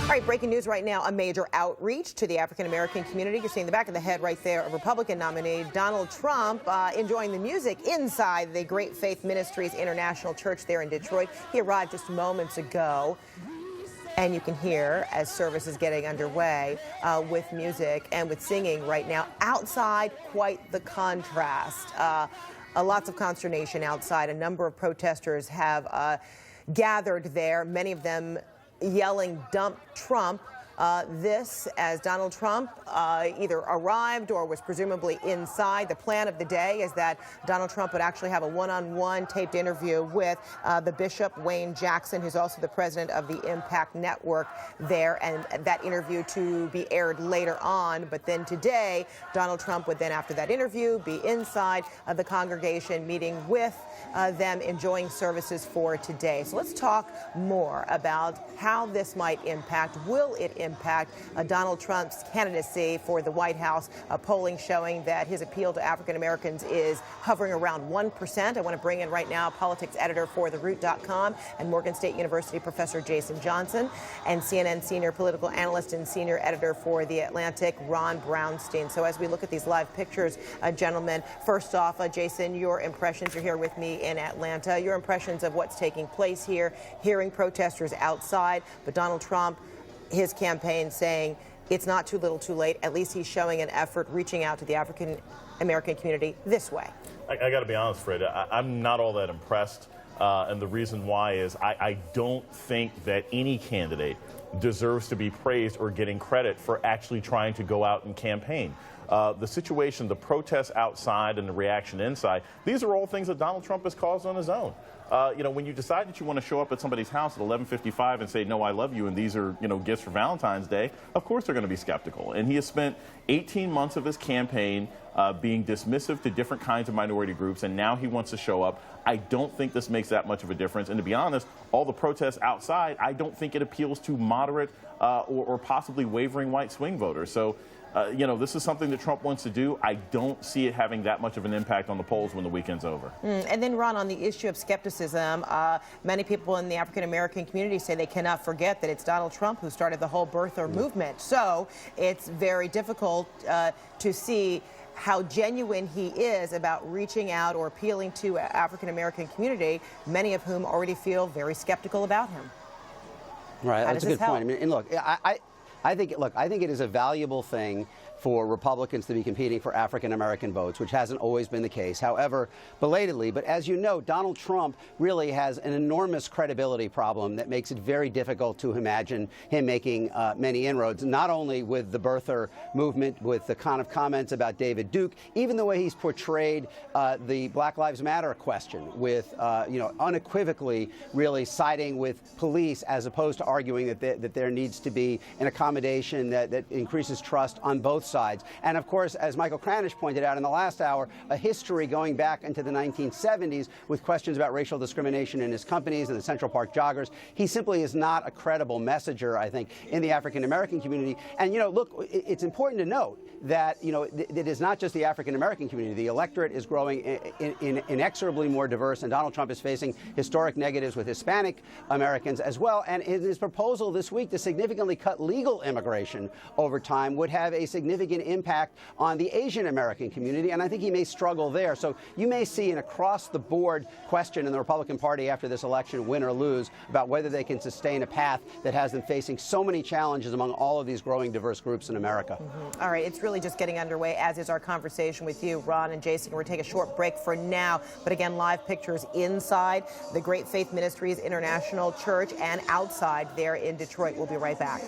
All right, breaking news right now, a major outreach to the African-American community. You're seeing the back of the head right there of Republican nominee Donald Trump enjoying the music inside the Great Faith Ministries International Church there in Detroit. He arrived just moments ago. And you can hear as service is getting underway with music and with singing right now. Outside, quite the contrast. Lots of consternation outside. A number of protesters have gathered there, many of them yelling, "Dump Trump." This as Donald Trump either arrived or was presumably inside. The plan of the day is that Donald Trump would actually have a one-on-one taped interview with the Bishop, Wayne Jackson, who's also the president of the Impact Network there, and that interview to be aired later on. But then today, Donald Trump would then, after that interview, be inside of the congregation meeting with them, enjoying services for today. So let's talk more about how this might impact. Will it impact Donald Trump's candidacy for the White House? Polling showing that his appeal to African Americans is hovering around 1%. I want to bring in right now politics editor for TheRoot.com and Morgan State University professor Jason Johnson, and CNN senior political analyst and senior editor for The Atlantic, Ron Brownstein. So as we look at these live pictures, gentlemen, first off, Jason, your impressions. You're here with me in Atlanta. Your impressions of what's taking place here, hearing protesters outside, but Donald Trump, his campaign saying it's not too little too late. At least he's showing an effort reaching out to the African American community this way. I got to be honest, Fred, I'm not all that impressed. And the reason why is I don't think that any candidate deserves to be praised or getting credit for actually trying to go out and campaign. The situation, the protests outside and the reaction inside, these are all things that Donald Trump has caused on his own. When you decide that you want to show up at somebody's house at 11:55 and say, "No, I love you," and these are, gifts for Valentine's Day, of course they're going to be skeptical. And he has spent 18 months of his campaign being dismissive to different kinds of minority groups, and now he wants to show up. I don't think this makes that much of a difference. And to be honest, all the protests outside, I don't think it appeals to moderate or possibly wavering white swing voters. So, this is something that Trump wants to do. I don't see it having that much of an impact on the polls when the weekend's over. And then, Ron, on the issue of skepticism, many people in the African-American community say they cannot forget that it's Donald Trump who started the whole birther movement. So it's very difficult to see how genuine he is about reaching out or appealing to African-American community, many of whom already feel very skeptical about him. Right, How that's a good point. I mean, and look, I think it is a valuable thing for Republicans to be competing for African-American votes, which hasn't always been the case, however, belatedly. But as you know, Donald Trump really has an enormous credibility problem that makes it very difficult to imagine him making many inroads, not only with the birther movement, with the kind of comments about David Duke, even the way he's portrayed the Black Lives Matter question with, unequivocally really siding with police as opposed to arguing that there needs to be an accommodation that increases trust on both sides. And of course, as Michael Kranish pointed out in the last hour, a history going back into the 1970s with questions about racial discrimination in his companies and the Central Park Joggers. He simply is not a credible messenger, I think, in the African-American community. And, look, it's important to note that, it is not just the African-American community. The electorate is growing inexorably more diverse, and Donald Trump is facing historic negatives with Hispanic Americans as well. And his proposal this week to significantly cut legal immigration over time would have a significant impact on the Asian American community, and I think he may struggle there. So you may see an across-the-board question in the Republican Party after this election, win or lose, about whether they can sustain a path that has them facing so many challenges among all of these growing diverse groups in America. All right, it's really just getting underway, as is our conversation with you, Ron and Jason. We're going to take a short break for now, but again, live pictures inside the Great Faith Ministries International Church and outside there in Detroit. We'll be right back.